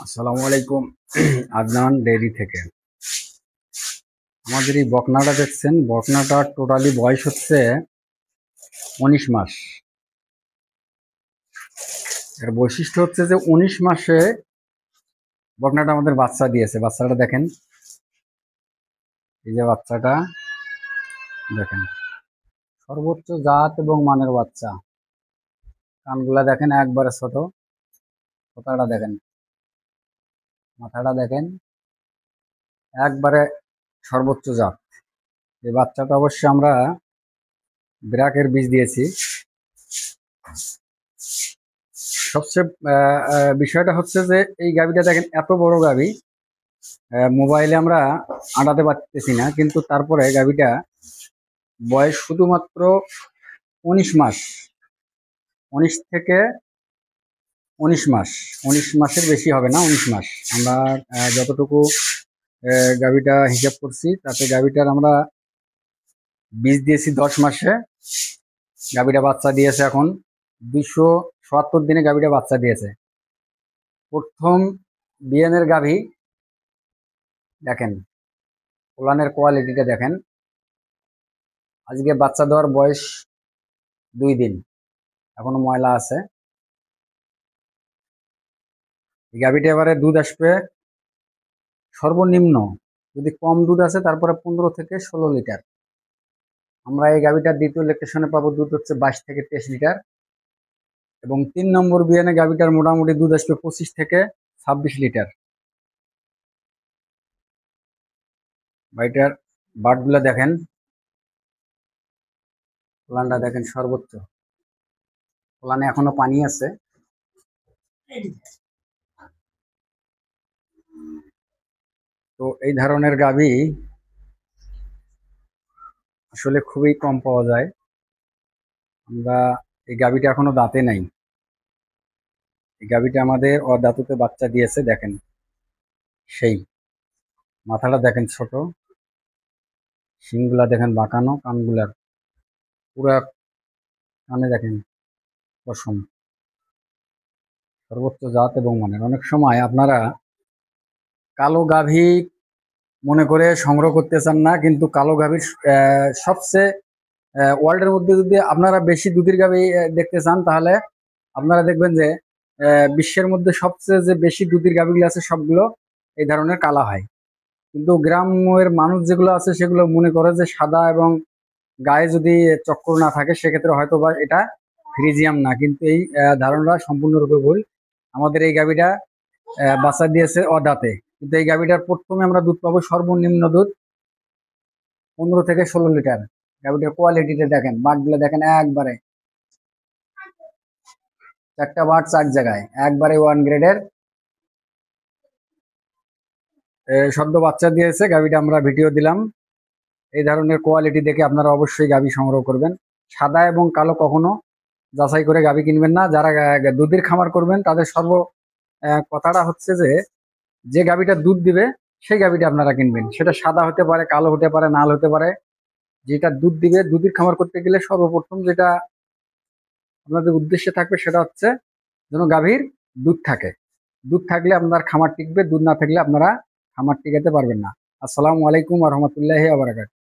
আসসালামু আলাইকুম। আদনান ডেইরি থেকে আমাদের এই বকনাটা দেখছেন, বকনাটা টোটালি বয়স হচ্ছে 19 মাস। এর বৈশিষ্ট্য হচ্ছে যে 19 মাসে বকনাটা আমাদের বাচ্চা দিয়েছে। বাচ্চাটা দেখেন, এই যে বাচ্চাটা দেখেন, সর্বোচ্চ জাত এবং মানের বাচ্চা। কানগুলা দেখেন একবারে ছোট, কথাটা দেখেন, মাথাটা দেখেন একবারে সর্বোচ্চ জাত। এই বাচ্চাটা অবশ্যই আমরা ব্র্যাকের বীজ দিয়েছি। সবচেয়ে বিষয়টা হচ্ছে যে এই গাভীটা দেখেন এত বড় গাভী, মোবাইলে আমরা আঁটাতে পারতেছি না, কিন্তু তারপরে গাভীটা বয়স শুধুমাত্র 19 মাস, 19 থেকে 19 মাস, 19 মাসের বেশি হবে না, 19 মাস। আমরা যতটুকু গাভীটা হিসাব করছি তাতে গাভীটার আমরা বীজ দিয়েছি 10 মাসে। গাভীটা বাচ্চা দিয়েছে এখন 277 দিনে গাভীটা বাচ্চা দিয়েছে। প্রথম বিয়ানের গাভী দেখেন, ওলানের কোয়ালিটিটা দেখেন। আজকে বাচ্চা দেওয়ার বয়স 2 দিন, এখনো ময়লা আছে। এই গাভীটা এবারে দুধ আসবে সর্বনিম্ন, যদি কম দুধ আছে তারপরে 15 থেকে 16 লিটার। আমরা এই গাভীটার দ্বিতীয় ল্যাকটেশনে পাবো দুধ হচ্ছে 22 থেকে 23 লিটার, এবং 3 নম্বর বিয়ানে গাভীটার মোটামুটি দুধ আসবে 25 থেকে 26 লিটার। গাভীটার বাটগুলা দেখেন, ওলানটা দেখেন সর্বোচ্চ, ওলানে এখনো পানি আছে। তো এই ধরনের গাভী আসলে খুবই কম পাওয়া যায়। আমরা এই গাভীটা এখনো দাঁতে নাই। এই গাভীটা আমাদের অদাঁততে বাচ্চা দিয়েছে। দেখেন সেই মাথাটা দেখেন ছোট, শিংগুলা দেখেন বাঁকানো, কানগুলার পুরা কানে দেখেন পশম, সর্বোচ্চ জাত এবং মানের। অনেক সময় আপনারা কালো গাভী মনে করে সংগ্রহ করতে চান না, কিন্তু কালো গাভীর সবচেয়ে ওয়ার্ল্ডের মধ্যে যদি আপনারা বেশি দুধের গাভী দেখতে চান, তাহলে আপনারা দেখবেন যে বিশ্বের মধ্যে সবচেয়ে যে বেশি দুধের গাভীগুলো আছে সবগুলো এই ধরনের কালা হয়। কিন্তু গ্রামের মানুষ যেগুলো আছে সেগুলো মনে করে যে সাদা এবং গায়ে যদি চক্কর না থাকে সেক্ষেত্রে হয়তো বা এটা ফ্রিজিয়াম না, কিন্তু এই ধারণা সম্পূর্ণরূপে ভুল। আমাদের এই গাভীটা বাচ্চা দিয়েছে অদাঁতে, কিন্তু এই গাভীটার প্রথমে আমরা দুধ পাবো সর্বনিম্ন দুধ 15 থেকে 16 লিটার। গাভীটার কোয়ালিটিটা দেখেন, বাটগুলো দেখেন একবারে, 4টা বাট 4 জায়গায়, একবারে 1 গ্রেডের। সদ্য বাচ্চা দিয়েছে গাভীটা, আমরা ভিডিও দিলাম। এই ধরনের কোয়ালিটি দেখে আপনারা অবশ্যই গাভী সংগ্রহ করবেন। সাদা এবং কালো কখনো যাচাই করে গাভী কিনবেন না। যারা দুধের খামার করবেন তাদের কথাটা হচ্ছে যে যে গাভীটা দুধ দিবে সেই গাভীটা আপনারা কিনবেন। সেটা সাদা হতে পারে, কালো হতে পারে, লাল হতে পারে। যেটা দুধ দিবে, দুধের খামার করতে গেলে সর্বপ্রথম যেটা আপনাদের উদ্দেশ্যে থাকবে সেটা হচ্ছে যেন গাভীর দুধ থাকে। দুধ থাকলে আপনার খামার টিকবে, দুধ না থাকলে আপনারা খামার টিকাতে পারবেন না। আসসালামু আলাইকুম ওয়া রাহমাতুল্লাহি ওয়া বারাকাতুহু।